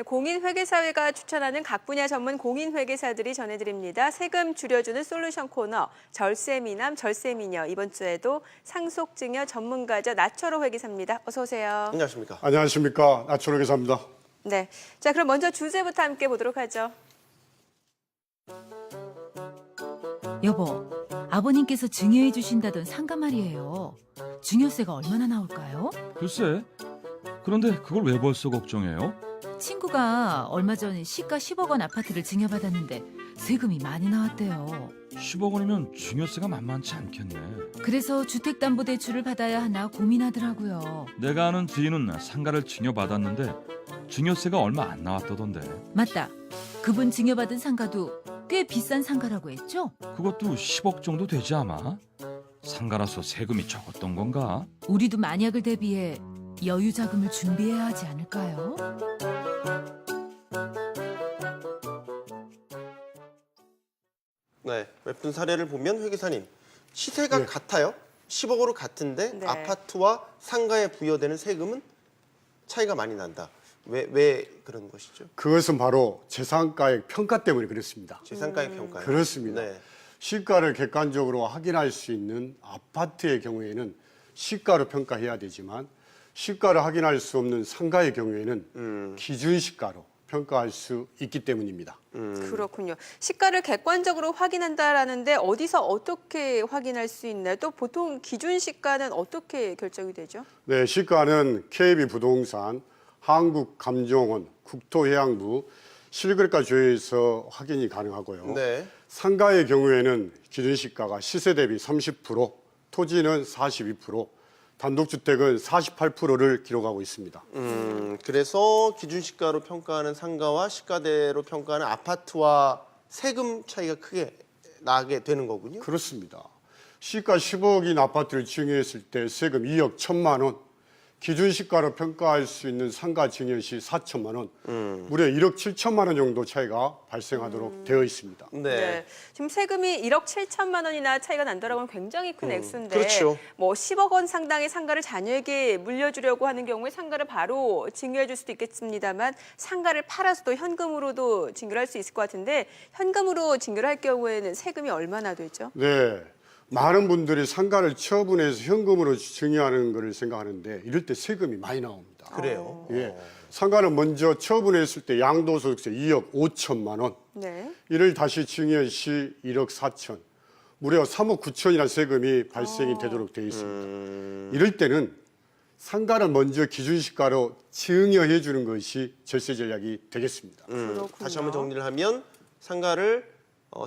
공인회계사회가 추천하는 각 분야 전문 공인회계사들이 전해드립니다. 세금 줄여주는 솔루션 코너 절세미남 절세미녀. 이번 주에도 상속증여 전문가죠. 나철호 회계사입니다. 어서 오세요. 안녕하십니까. 안녕하십니까. 나철호 회계사입니다. 네, 자 그럼 먼저 주제부터 함께 보도록 하죠. 여보, 아버님께서 증여해 주신다던 상가 말이에요. 증여세가 얼마나 나올까요? 글쎄, 그런데 그걸 왜 벌써 걱정해요? 친구가 얼마 전 시가 10억 원 아파트를 증여받았는데 세금이 많이 나왔대요. 10억 원이면 증여세가 만만치 않겠네. 그래서 주택담보대출을 받아야 하나 고민하더라고요. 내가 아는 지인은 상가를 증여받았는데 증여세가 얼마 안 나왔다던데. 맞다. 그분 증여받은 상가도 꽤 비싼 상가라고 했죠? 그것도 10억 정도 되지 아마? 상가라서 세금이 적었던 건가? 우리도 만약을 대비해 여유 자금을 준비해야 하지 않을까요? 네, 웹툰 사례를 보면 회계사님, 시세가 네. 같아요. 10억으로 같은데 네. 아파트와 상가에 부여되는 세금은 차이가 많이 난다. 왜 그런 것이죠? 그것은 바로 재산가액 평가 때문에 그렇습니다. 재산가액 평가요. 그렇습니다. 네. 시가를 객관적으로 확인할 수 있는 아파트의 경우에는 시가로 평가해야 되지만 시가를 확인할 수 없는 상가의 경우에는 기준시가로 평가할 수 있기 때문입니다. 그렇군요. 시가를 객관적으로 확인한다라는데 어디서 어떻게 확인할 수 있나요? 또 보통 기준 시가는 어떻게 결정이 되죠? 네, 시가는 KB부동산, 한국감정원, 국토해양부, 실거래가 조회에서 확인이 가능하고요. 네. 상가의 경우에는 기준시가가 시세 대비 30%, 토지는 42%, 단독주택은 48%를 기록하고 있습니다. 그래서 기준시가로 평가하는 상가와 시가대로 평가하는 아파트와 세금 차이가 크게 나게 되는 거군요. 그렇습니다. 시가 10억인 아파트를 증여했을 때 세금 2억 1천만 원, 기준시가로 평가할 수 있는 상가 증여 시 4천만 원, 무려 1억 7천만 원 정도 차이가 발생하도록 되어 있습니다. 네. 지금 세금이 1억 7천만 원이나 차이가 난다라고 하면 굉장히 큰 액수인데 그렇죠. 뭐 10억 원 상당의 상가를 자녀에게 물려주려고 하는 경우에 상가를 바로 증여해 줄 수도 있겠습니다만 상가를 팔아서도 현금으로도 증여를 할 수 있을 것 같은데 현금으로 증여를 할 경우에는 세금이 얼마나 되죠? 네. 많은 분들이 상가를 처분해서 현금으로 증여하는 것을 생각하는데 이럴 때 세금이 많이 나옵니다. 그래요. 예. 상가는 먼저 처분했을 때 양도소득세 2억 5천만 원, 네. 이를 다시 증여 시 1억 4천, 무려 3억 9천이라는 세금이 발생이 되도록 되어 있습니다. 이럴 때는 상가를 먼저 기준시가로 증여해 주는 것이 절세 전략이 되겠습니다. 그렇군요. 다시 한번 정리를 하면 상가를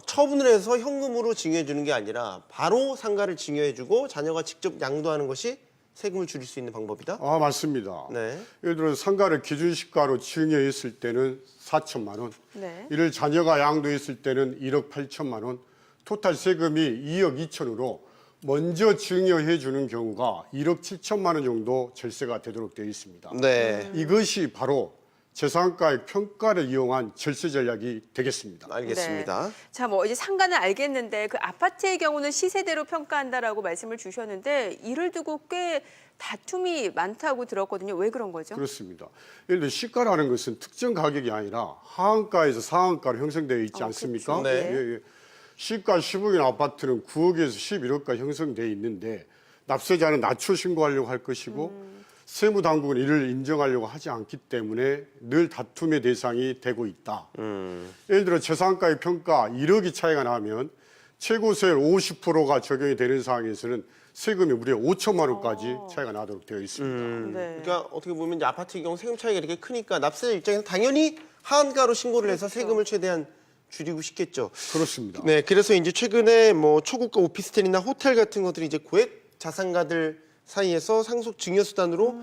처분을 해서 현금으로 증여해 주는 게 아니라 바로 상가를 증여해 주고 자녀가 직접 양도하는 것이 세금을 줄일 수 있는 방법이다. 아, 맞습니다. 네. 예를 들어 상가를 기준시가로 증여했을 때는 4천만 원, 네. 이를 자녀가 양도했을 때는 1억 8천만 원, 토탈 세금이 2억 2천으로 먼저 증여해 주는 경우가 1억 7천만 원 정도 절세가 되도록 되어 있습니다. 네. 이것이 바로 재산가의 평가를 이용한 절세 전략이 되겠습니다. 알겠습니다. 네. 자, 뭐 이제 상가는 알겠는데 그 아파트의 경우는 시세대로 평가한다라고 말씀을 주셨는데 이를 두고 꽤 다툼이 많다고 들었거든요. 왜 그런 거죠? 그렇습니다. 예를 들어 시가라는 것은 특정 가격이 아니라 하한가에서 상한가로 형성되어 있지 않습니까? 그렇죠. 네. 예, 예. 시가 10억인 아파트는 9억에서 11억까지 형성되어 있는데 납세자는 낮춰 신고하려고 할 것이고 세무당국은 이를 인정하려고 하지 않기 때문에 늘 다툼의 대상이 되고 있다. 예를 들어 재산가의 평가 1억이 차이가 나면 최고세율 50%가 적용이 되는 상황에서는 세금이 무려 5천만 원까지 차이가 나도록 되어 있습니다. 네. 그러니까 어떻게 보면 이제 아파트의 경우 세금 차이가 이렇게 크니까 납세자 입장에서 당연히 하한가로 신고를 해서 세금을 최대한 줄이고 싶겠죠. 그렇습니다. 네, 그래서 이제 최근에 뭐 초고가 오피스텔이나 호텔 같은 것들이 이제 고액 자산가들 사이에서 상속 증여 수단으로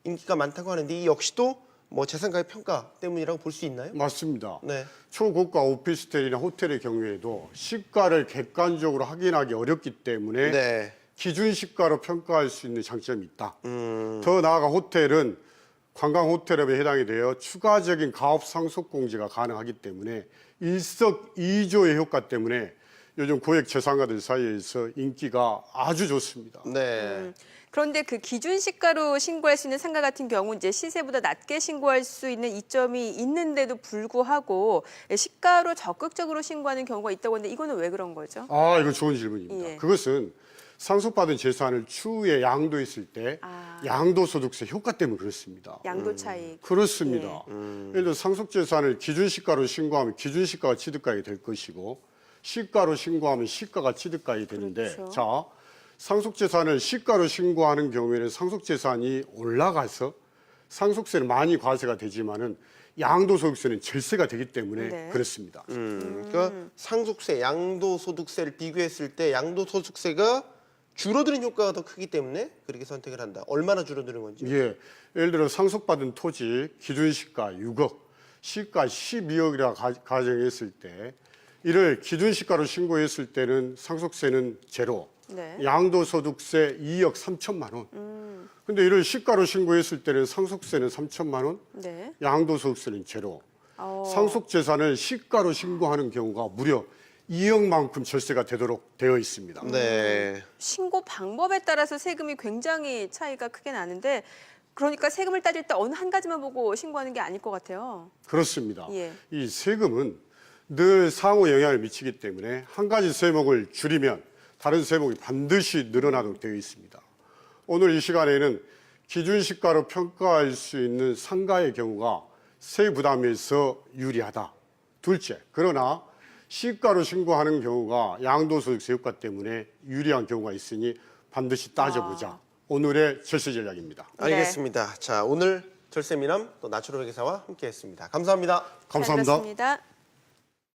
인기가 많다고 하는데 이 역시도 뭐 재산가의 평가 때문이라고 볼 수 있나요? 맞습니다. 네. 초고가 오피스텔이나 호텔의 경우에도 시가를 객관적으로 확인하기 어렵기 때문에 네. 기준시가로 평가할 수 있는 장점이 있다. 더 나아가 호텔은 관광호텔업에 해당이 되어 추가적인 가업 상속 공제가 가능하기 때문에 일석이조의 효과 때문에 요즘 고액 재산가들 사이에서 인기가 아주 좋습니다. 네. 그런데 그 기준 시가로 신고할 수 있는 상가 같은 경우 이제 시세보다 낮게 신고할 수 있는 이점이 있는데도 불구하고 시가로 적극적으로 신고하는 경우가 있다고 하는데 이거는 왜 그런 거죠? 아, 이거 좋은 질문입니다. 예. 그것은 상속받은 재산을 추후에 양도했을 때 양도소득세 효과 때문에 그렇습니다. 양도 차익. 그렇습니다. 예를 들어 상속재산을 기준시가로 신고하면 기준시가가 취득가액이 될 것이고 시가로 신고하면 시가가 취득가액이 되는데 그렇죠. 자, 상속재산을 시가로 신고하는 경우에는 상속재산이 올라가서 상속세는 많이 과세가 되지만은 양도소득세는 절세가 되기 때문에 네. 그렇습니다. 그러니까 상속세, 양도소득세를 비교했을 때 양도소득세가 줄어드는 효과가 더 크기 때문에 그렇게 선택을 한다. 얼마나 줄어드는 건지. 예, 예를 들어 상속받은 토지 기준시가 6억, 시가 12억이라 가정했을 때 이를 기준시가로 신고했을 때는 상속세는 제로, 네. 양도소득세 2억 3천만 원. 근데 이를 시가로 신고했을 때는 상속세는 3천만 원, 네. 양도소득세는 제로. 어. 상속재산을 시가로 신고하는 경우가 무려 2억만큼 절세가 되도록 되어 있습니다. 네. 신고 방법에 따라서 세금이 굉장히 차이가 크게 나는데 그러니까 세금을 따질 때 어느 한 가지만 보고 신고하는 게 아닐 것 같아요. 그렇습니다. 예. 이 세금은 늘 상호 영향을 미치기 때문에 한 가지 세목을 줄이면 다른 세목이 반드시 늘어나도록 되어 있습니다. 오늘 이 시간에는 기준시가로 평가할 수 있는 상가의 경우가 세 부담에서 유리하다. 둘째, 그러나 시가로 신고하는 경우가 양도소득세 효과 때문에 유리한 경우가 있으니 반드시 따져보자. 오늘의 절세 전략입니다. 알겠습니다. 자, 오늘 절세미남 또 나초로 회계사와 함께했습니다. 감사합니다. 잘 감사합니다. 들었습니다.